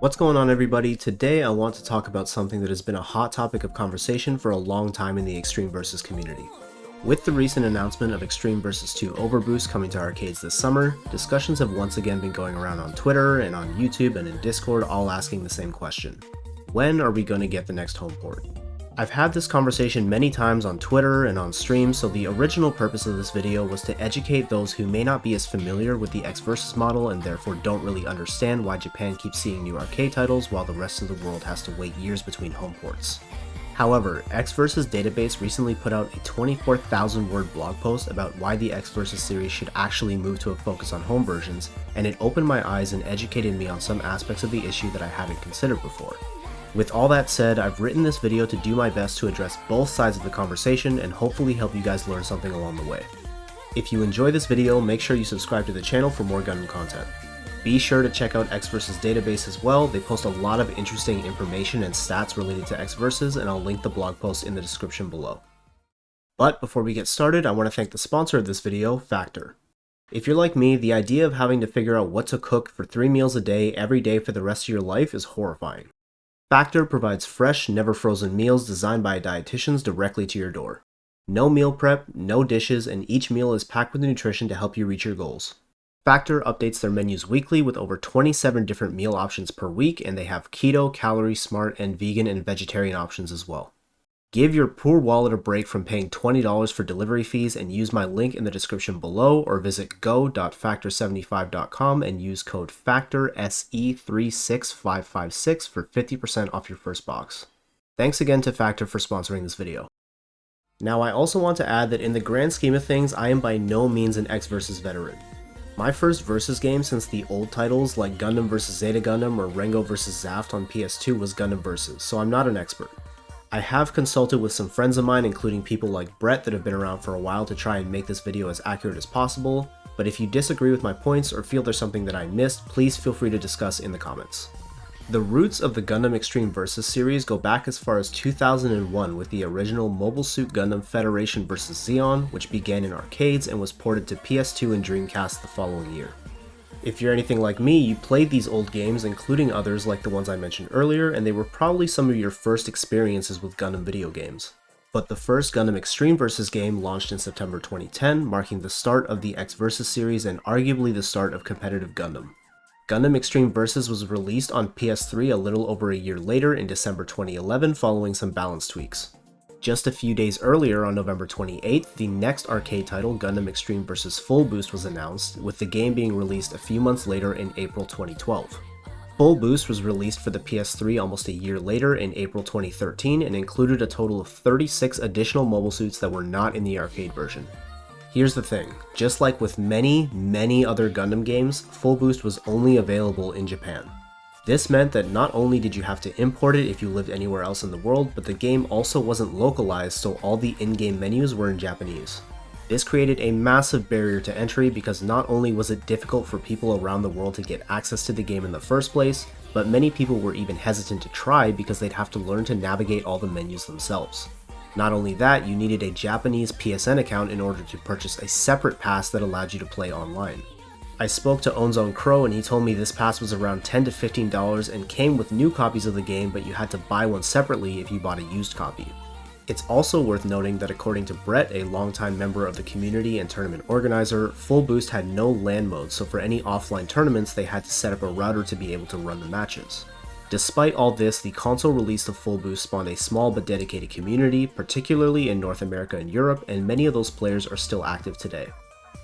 What's going on, everybody? Today I want to talk about something that has been a hot topic of conversation for a long time in the Extreme Versus community. With the recent announcement of Extreme Versus 2 Overboost coming to arcades this summer, discussions have once again been going around on Twitter and on YouTube and in Discord, all asking the same question. When are we going to get the next home port? I've had this conversation many times on Twitter and on stream, so the original purpose of this video was to educate those who may not be as familiar with the EXVS model and therefore don't really understand why Japan keeps seeing new arcade titles while the rest of the world has to wait years between home ports. However, EXVS Database recently put out a 24,000 word blog post about why the EXVS series should actually move to a focus on home versions, and it opened my eyes and educated me on some aspects of the issue that I hadn't considered before. With all that said, I've written this video to do my best to address both sides of the conversation and hopefully help you guys learn something along the way. If you enjoy this video, make sure you subscribe to the channel for more Gundam content. Be sure to check out EXVS Database as well. They post a lot of interesting information and stats related to EXVS, and I'll link the blog post in the description below. But before we get started, I want to thank the sponsor of this video, Factor. If you're like me, the idea of having to figure out what to cook for 3 meals a day every day for the rest of your life is horrifying. Factor provides fresh, never frozen meals designed by dietitians directly to your door. No meal prep, no dishes, and each meal is packed with nutrition to help you reach your goals. Factor updates their menus weekly with over 27 different meal options per week, and they have keto, calorie smart, and vegan and vegetarian options as well. Give your poor wallet a break from paying $20 for delivery fees and use my link in the description below, or visit go.factor75.com and use code FACTOR36556 for 50% off your first box. Thanks again to Factor for sponsoring this video. Now, I also want to add that in the grand scheme of things, I am by no means an EXVS veteran. My first Versus game since the old titles like Gundam vs Zeta Gundam or Rengo vs Zaft on PS2 was Gundam Versus, so I'm not an expert. I have consulted with some friends of mine, including people like Brett that have been around for a while, to try and make this video as accurate as possible, but if you disagree with my points or feel there's something that I missed, please feel free to discuss in the comments. The roots of the Gundam Extreme Versus series go back as far as 2001 with the original Mobile Suit Gundam Federation vs Zeon, which began in arcades and was ported to PS2 and Dreamcast the following year. If you're anything like me, you played these old games, including others like the ones I mentioned earlier, and they were probably some of your first experiences with Gundam video games. But the first Gundam Extreme Versus game launched in September 2010, marking the start of the EXVS series and arguably the start of competitive Gundam. Gundam Extreme Versus was released on PS3 a little over a year later in December 2011 following some balance tweaks. Just a few days earlier, on November 28th, the next arcade title, Gundam Extreme vs Full Boost, was announced, with the game being released a few months later in April 2012. Full Boost was released for the PS3 almost a year later in April 2013 and included a total of 36 additional mobile suits that were not in the arcade version. Here's the thing, just like with many other Gundam games, Full Boost was only available in Japan. This meant that not only did you have to import it if you lived anywhere else in the world, but the game also wasn't localized, so all the in-game menus were in Japanese. This created a massive barrier to entry because not only was it difficult for people around the world to get access to the game in the first place, but many people were even hesitant to try because they'd have to learn to navigate all the menus themselves. Not only that, you needed a Japanese PSN account in order to purchase a separate pass that allowed you to play online. I spoke to Onzone Crow and he told me this pass was around $10 to $15 and came with new copies of the game, but you had to buy one separately if you bought a used copy. It's also worth noting that according to Brett, a longtime member of the community and tournament organizer, Full Boost had no LAN mode, so for any offline tournaments they had to set up a router to be able to run the matches. Despite all this, the console release of Full Boost spawned a small but dedicated community, particularly in North America and Europe, and many of those players are still active today.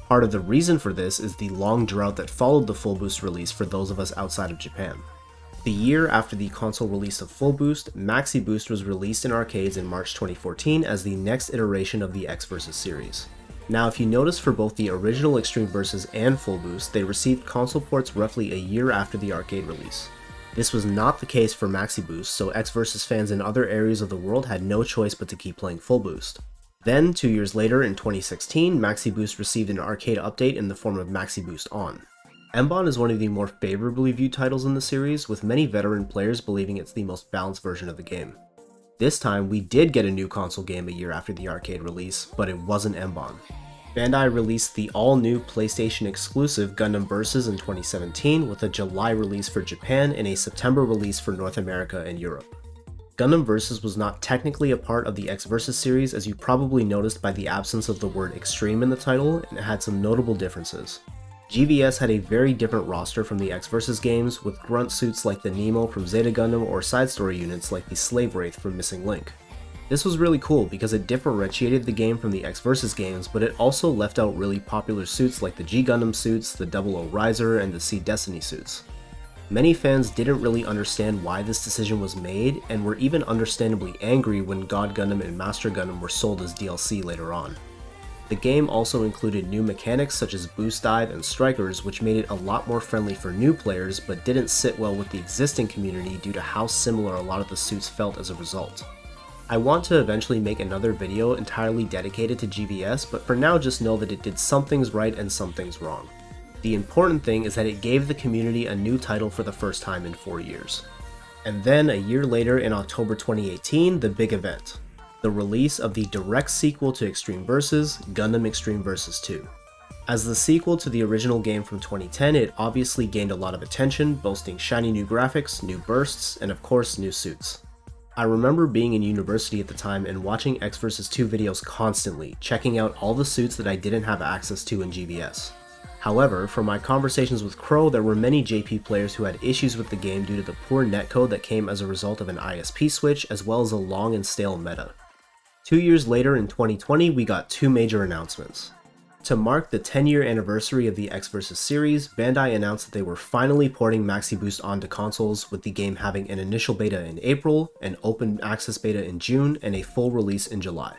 Part of the reason for this is the long drought that followed the Full Boost release for those of us outside of Japan. The year after the console release of Full Boost, Maxi Boost was released in arcades in March 2014 as the next iteration of the EXVS series. Now, if you notice, for both the original Extreme Versus and Full Boost, they received console ports roughly a year after the arcade release. This was not the case for Maxi Boost, so EXVS fans in other areas of the world had no choice but to keep playing Full Boost. Then, 2 years later in 2016, Maxi Boost received an arcade update in the form of Maxi Boost On. Mbon is one of the more favorably viewed titles in the series, with many veteran players believing it's the most balanced version of the game. This time, we did get a new console game a year after the arcade release, but it wasn't Mbon. Bandai released the all-new PlayStation exclusive Gundam EXVS in 2017 with a July release for Japan and a September release for North America and Europe. Gundam EXVS was not technically a part of the EXVS series, as you probably noticed by the absence of the word extreme in the title, and it had some notable differences. GVS had a very different roster from the EXVS games, with grunt suits like the Nemo from Zeta Gundam or side story units like the Slave Wraith from Missing Link. This was really cool because it differentiated the game from the EXVS games, but it also left out really popular suits like the G Gundam suits, the 00 Riser, and the C Destiny suits. Many fans didn't really understand why this decision was made, and were even understandably angry when God Gundam and Master Gundam were sold as DLC later on. The game also included new mechanics such as boost dive and strikers, which made it a lot more friendly for new players, but didn't sit well with the existing community due to how similar a lot of the suits felt as a result. I want to eventually make another video entirely dedicated to GVS, but for now just know that it did some things right and some things wrong. The important thing is that it gave the community a new title for the first time in 4 years. And then a year later in October 2018, the big event. The release of the direct sequel to Extreme Versus, Gundam Extreme Versus 2. As the sequel to the original game from 2010, it obviously gained a lot of attention, boasting shiny new graphics, new bursts, and of course new suits. I remember being in university at the time and watching EXVS 2 videos constantly, checking out all the suits that I didn't have access to in GVS. However, from my conversations with Crow, there were many JP players who had issues with the game due to the poor netcode that came as a result of an ISP switch, as well as a long and stale meta. 2 years later in 2020, we got two major announcements. To mark the 10-year anniversary of the EXVS series, Bandai announced that they were finally porting Maxi Boost onto consoles, with the game having an initial beta in April, an open access beta in June, and a full release in July.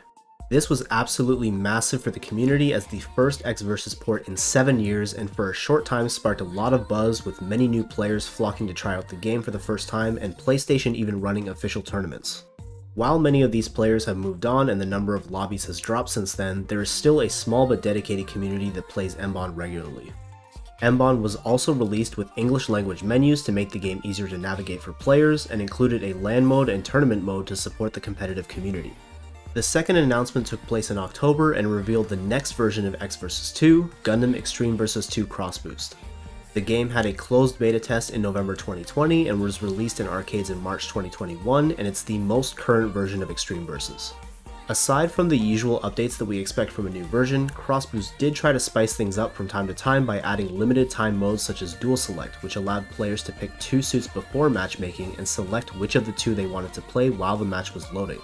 This was absolutely massive for the community as the first EXVS port in 7 years, and for a short time sparked a lot of buzz, with many new players flocking to try out the game for the first time, and PlayStation even running official tournaments. While many of these players have moved on and the number of lobbies has dropped since then, there is still a small but dedicated community that plays Mbon regularly. Mbon was also released with English language menus to make the game easier to navigate for players, and included a LAN mode and tournament mode to support the competitive community. The second announcement took place in October and revealed the next version of EXVS 2, Gundam Extreme Versus 2 Cross Boost. The game had a closed beta test in November 2020 and was released in arcades in March 2021, and it's the most current version of Extreme Versus. Aside from the usual updates that we expect from a new version, Cross Boost did try to spice things up from time to time by adding limited time modes such as Dual Select, which allowed players to pick two suits before matchmaking and select which of the two they wanted to play while the match was loading.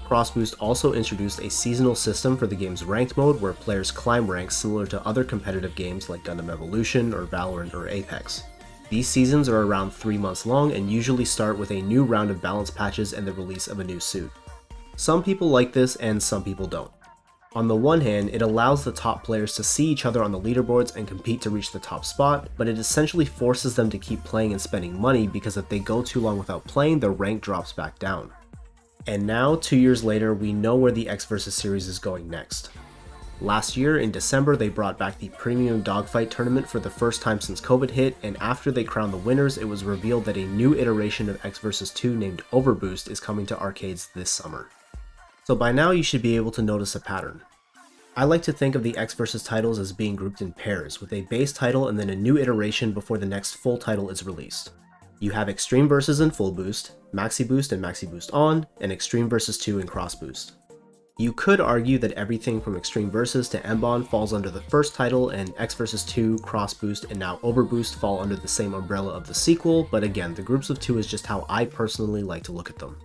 Cross Boost also introduced a seasonal system for the game's ranked mode, where players climb ranks similar to other competitive games like Gundam Evolution or Valorant or Apex. These seasons are around 3 months long and usually start with a new round of balance patches and the release of a new suit. Some people like this and some people don't. On the one hand, it allows the top players to see each other on the leaderboards and compete to reach the top spot, but it essentially forces them to keep playing and spending money, because if they go too long without playing, their rank drops back down. And now, 2 years later, we know where the EXVS series is going next. Last year, in December, they brought back the Premium Dogfight Tournament for the first time since COVID hit, and after they crowned the winners, it was revealed that a new iteration of EXVS 2 named Overboost is coming to arcades this summer. So by now, you should be able to notice a pattern. I like to think of the EXVS titles as being grouped in pairs, with a base title and then a new iteration before the next full title is released. You have Extreme Versus and Full Boost, Maxi Boost and Maxi Boost On, and Extreme Versus 2 and Cross Boost. You could argue that everything from Extreme Versus to Mbon falls under the first title, and EXVS 2, Cross Boost, and now Overboost fall under the same umbrella of the sequel, but again, the groups of two is just how I personally like to look at them.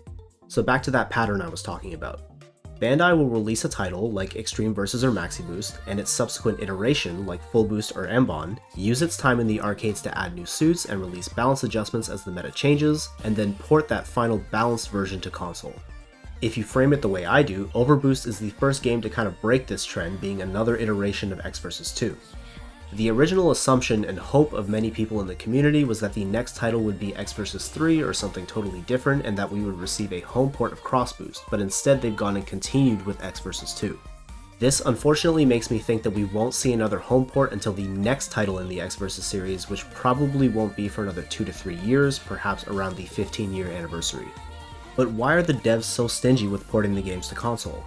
So back to that pattern I was talking about. Bandai will release a title like Extreme Versus or Maxi Boost, and its subsequent iteration like Full Boost or Mbon, use its time in the arcades to add new suits and release balance adjustments as the meta changes, and then port that final balanced version to console. If you frame it the way I do, Overboost is the first game to kind of break this trend, being another iteration of EXVS 2. The original assumption and hope of many people in the community was that the next title would be EXVS 3 or something totally different, and that we would receive a home port of Cross Boost, but instead they've gone and continued with EXVS 2. This unfortunately makes me think that we won't see another home port until the next title in the EXVS series, which probably won't be for another 2 to 3 years, perhaps around the 15-year anniversary. But why are the devs so stingy with porting the games to console?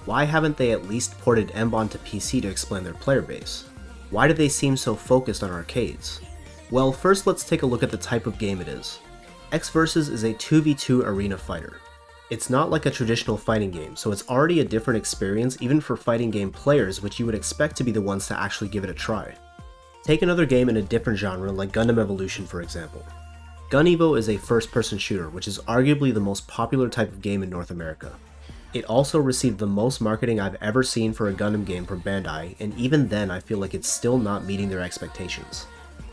Why haven't they at least ported Emban to PC to expand their player base? Why do they seem so focused on arcades? Well, first let's take a look at the type of game it is. EXVS is a 2v2 arena fighter. It's not like a traditional fighting game, so it's already a different experience even for fighting game players, which you would expect to be the ones to actually give it a try. Take another game in a different genre like Gundam Evolution for example. Gun Evo is a first-person shooter, which is arguably the most popular type of game in North America. It also received the most marketing I've ever seen for a Gundam game from Bandai, and even then I feel like it's still not meeting their expectations.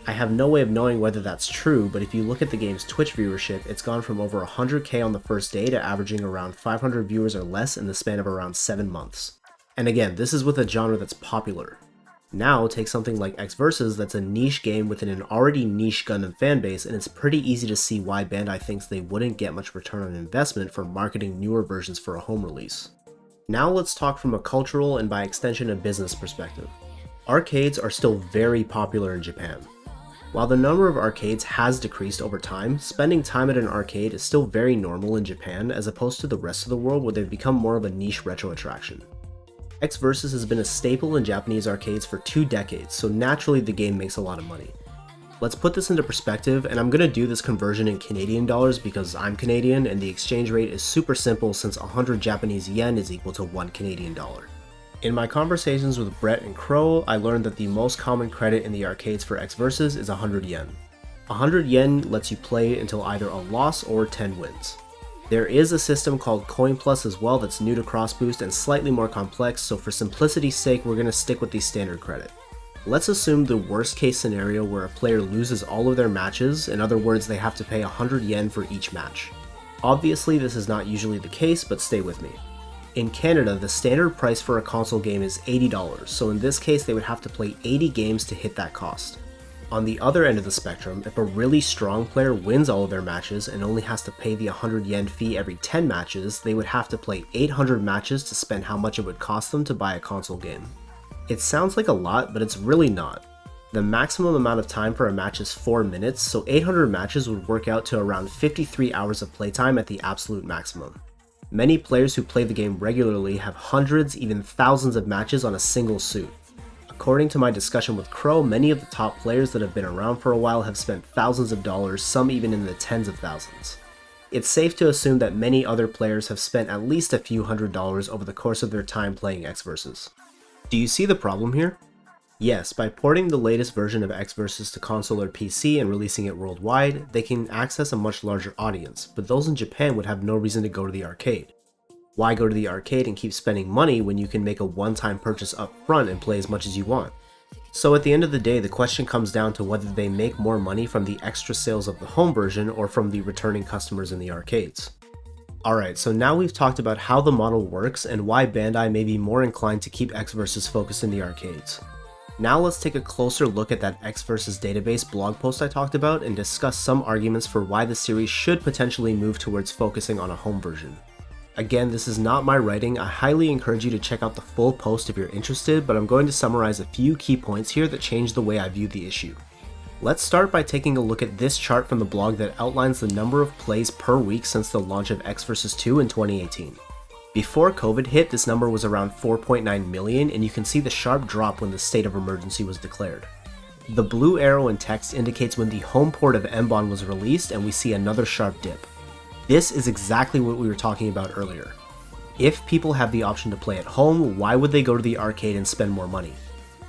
I have no way of knowing whether that's true, but if you look at the game's Twitch viewership, it's gone from over 100k on the first day to averaging around 500 viewers or less in the span of around 7 months. And again, this is with a genre that's popular. Now, take something like EXVS that's a niche game within an already niche Gundam fanbase, and it's pretty easy to see why Bandai thinks they wouldn't get much return on investment for marketing newer versions for a home release. Now let's talk from a cultural and by extension a business perspective. Arcades are still very popular in Japan. While the number of arcades has decreased over time, spending time at an arcade is still very normal in Japan as opposed to the rest of the world where they've become more of a niche retro attraction. EXVS has been a staple in Japanese arcades for 2 decades, so naturally the game makes a lot of money. Let's put this into perspective, and I'm going to do this conversion in Canadian dollars because I'm Canadian and the exchange rate is super simple since 100 Japanese yen is equal to 1 Canadian dollar. In my conversations with Brett and Crow, I learned that the most common credit in the arcades for EXVS is 100 yen. 100 yen lets you play until either a loss or 10 wins. There is a system called Coin Plus as well that's new to Cross Boost and slightly more complex, so for simplicity's sake we're going to stick with the standard credit. Let's assume the worst case scenario where a player loses all of their matches, in other words they have to pay 100 yen for each match. Obviously this is not usually the case, but stay with me. In Canada, the standard price for a console game is $80, so in this case they would have to play 80 games to hit that cost. On the other end of the spectrum, if a really strong player wins all of their matches and only has to pay the 100 yen fee every 10 matches, they would have to play 800 matches to spend how much it would cost them to buy a console game. It sounds like a lot, but it's really not. The maximum amount of time for a match is 4 minutes, so 800 matches would work out to around 53 hours of playtime at the absolute maximum. Many players who play the game regularly have hundreds, even thousands of matches on a single suit. According to my discussion with Crow, many of the top players that have been around for a while have spent thousands of dollars, some even in the tens of thousands. It's safe to assume that many other players have spent at least a few $100s over the course of their time playing EXVS. Do you see the problem here? Yes, by porting the latest version of EXVS to console or PC and releasing it worldwide, they can access a much larger audience, but those in Japan would have no reason to go to the arcade. Why go to the arcade and keep spending money when you can make a one-time purchase up front and play as much as you want? So at the end of the day, the question comes down to whether they make more money from the extra sales of the home version or from the returning customers in the arcades. Alright, so now we've talked about how the model works and why Bandai may be more inclined to keep EXVS focused in the arcades. Now let's take a closer look at that EXVS database blog post I talked about and discuss some arguments for why the series should potentially move towards focusing on a home version. Again, this is not my writing. I highly encourage you to check out the full post if you're interested, but I'm going to summarize a few key points here that change the way I view the issue. Let's start by taking a look at this chart from the blog that outlines the number of plays per week since the launch of EXVS 2 in 2018. Before COVID hit, this number was around 4.9 million, and you can see the sharp drop when the state of emergency was declared. The blue arrow in text indicates when the home port of Emban was released, and we see another sharp dip. This is exactly what we were talking about earlier. If people have the option to play at home, why would they go to the arcade and spend more money?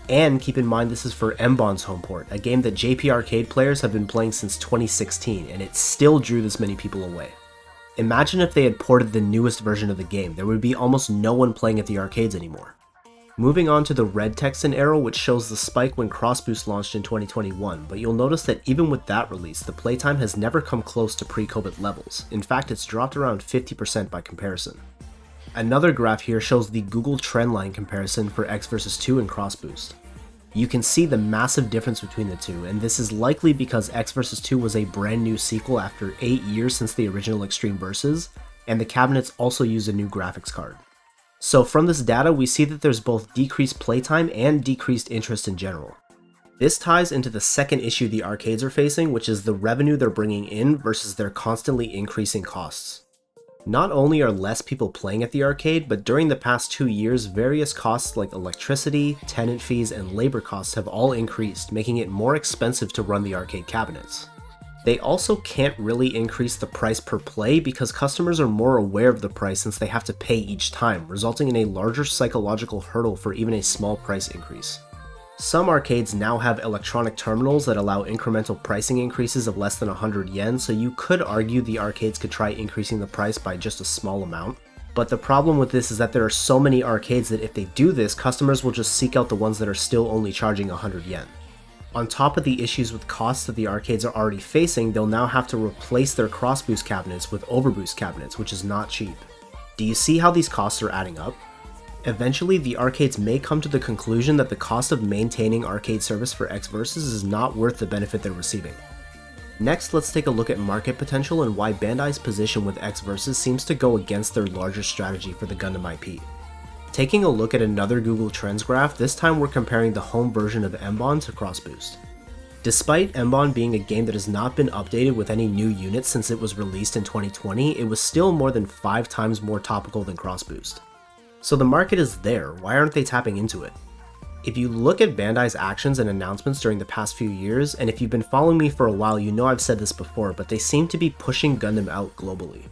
And keep in mind this is for Emban's home port, a game that JP Arcade players have been playing since 2016, and it still drew this many people away. Imagine if they had ported the newest version of the game, there would be almost no one playing at the arcades anymore. Moving on to the red text and arrow, which shows the spike when Cross Boost launched in 2021, but you'll notice that even with that release, the playtime has never come close to pre-COVID levels. In fact, it's dropped around 50% by comparison. Another graph here shows the Google trendline comparison for EXVS 2 and Cross Boost. You can see the massive difference between the two, and this is likely because EXVS 2 was a brand new sequel after 8 years since the original Extreme Versus, and the cabinets also use a new graphics card. So from this data, we see that there's both decreased playtime and decreased interest in general. This ties into the second issue the arcades are facing, which is the revenue they're bringing in versus their constantly increasing costs. Not only are less people playing at the arcade, but during the past 2 years, various costs like electricity, tenant fees, and labor costs have all increased, making it more expensive to run the arcade cabinets. They also can't really increase the price per play because customers are more aware of the price since they have to pay each time, resulting in a larger psychological hurdle for even a small price increase. Some arcades now have electronic terminals that allow incremental pricing increases of less than 100 yen, so you could argue the arcades could try increasing the price by just a small amount. But the problem with this is that there are so many arcades that if they do this, customers will just seek out the ones that are still only charging 100 yen. On top of the issues with costs that the arcades are already facing, they'll now have to replace their cross-boost cabinets with overboost cabinets, which is not cheap. Do you see how these costs are adding up? Eventually, the arcades may come to the conclusion that the cost of maintaining arcade service for EXVS is not worth the benefit they're receiving. Next, let's take a look at market potential and why Bandai's position with EXVS seems to go against their larger strategy for the Gundam IP. Taking a look at another Google Trends graph, this time we're comparing the home version of Mbon to Crossboost. Despite Mbon being a game that has not been updated with any new units since it was released in 2020, it was still more than 5 times more topical than Crossboost. So the market is there, why aren't they tapping into it? If you look at Bandai's actions and announcements during the past few years, and if you've been following me for a while, you know I've said this before, but they seem to be pushing Gundam out globally.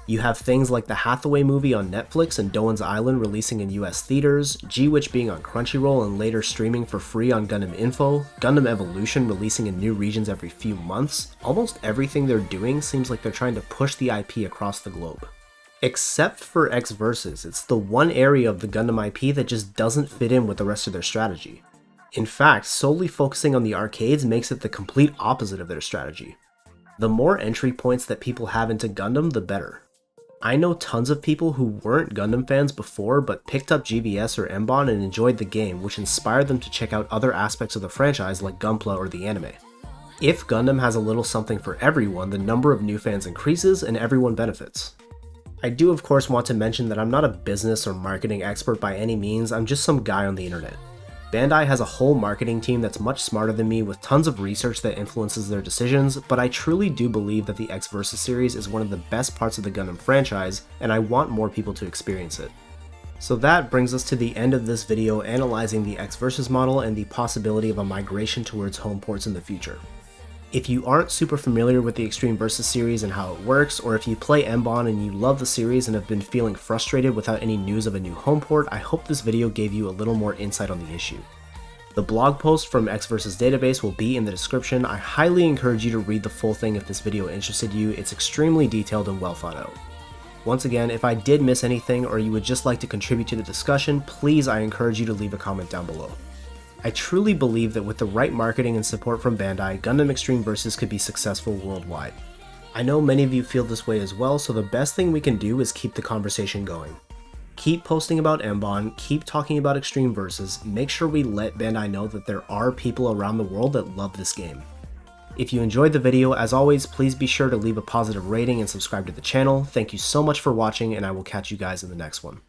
You have things like the Hathaway movie on Netflix and Doan's Island releasing in US theaters, G-Witch being on Crunchyroll and later streaming for free on Gundam Info, Gundam Evolution releasing in new regions every few months. Almost everything they're doing seems like they're trying to push the IP across the globe. Except for EXVS, it's the one area of the Gundam IP that just doesn't fit in with the rest of their strategy. In fact, solely focusing on the arcades makes it the complete opposite of their strategy. The more entry points that people have into Gundam, the better. I know tons of people who weren't Gundam fans before but picked up GVS or Mbon and enjoyed the game, which inspired them to check out other aspects of the franchise like Gunpla or the anime. If Gundam has a little something for everyone, the number of new fans increases and everyone benefits. I do of course want to mention that I'm not a business or marketing expert by any means, I'm just some guy on the internet. Bandai has a whole marketing team that's much smarter than me with tons of research that influences their decisions, but I truly do believe that the EXVS series is one of the best parts of the Gundam franchise, and I want more people to experience it. So that brings us to the end of this video analyzing the EXVS model and the possibility of a migration towards home ports in the future. If you aren't super familiar with the Extreme Versus series and how it works, or if you play Mbon and you love the series and have been feeling frustrated without any news of a new home port, I hope this video gave you a little more insight on the issue. The blog post from EXVSDB will be in the description. I highly encourage you to read the full thing if this video interested you, it's extremely detailed and well thought out. Once again, if I did miss anything or you would just like to contribute to the discussion, please I encourage you to leave a comment down below. I truly believe that with the right marketing and support from Bandai, Gundam Extreme Versus could be successful worldwide. I know many of you feel this way as well, so the best thing we can do is keep the conversation going. Keep posting about Mbon, keep talking about Extreme Versus, make sure we let Bandai know that there are people around the world that love this game. If you enjoyed the video, as always, please be sure to leave a positive rating and subscribe to the channel. Thank you so much for watching, and I will catch you guys in the next one.